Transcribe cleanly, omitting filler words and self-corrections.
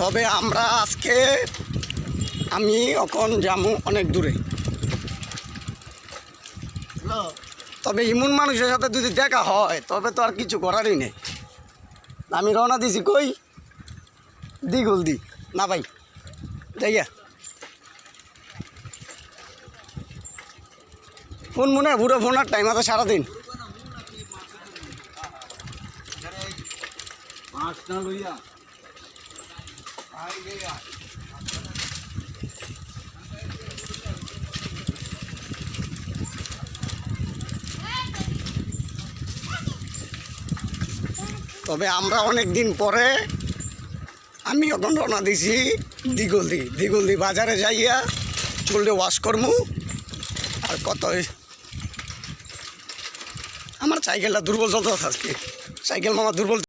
তবে আমরা আজকে আমি এখন যাবো অনেক দূরে। তবে ইমন মানুষের সাথে যদি দেখা হয় তবে তো আর কিছু করারই নেই। আমি রওনা দিছি কই দিগুলদি না ভাই যাইয়া ফোন মনে হয় বুড়ো ফোন আর টাইম আছে সারাদিন। তবে আমরা অনেক দিন পরে আমি এখন রওনা দিছি দিগুলদি বাজারে যাইয়া চুলটা ওয়াশ করমু। আর কত আমার সাইকেলটা দুর্বল চলতে আজকে, সাইকেল মামা দুর্বল।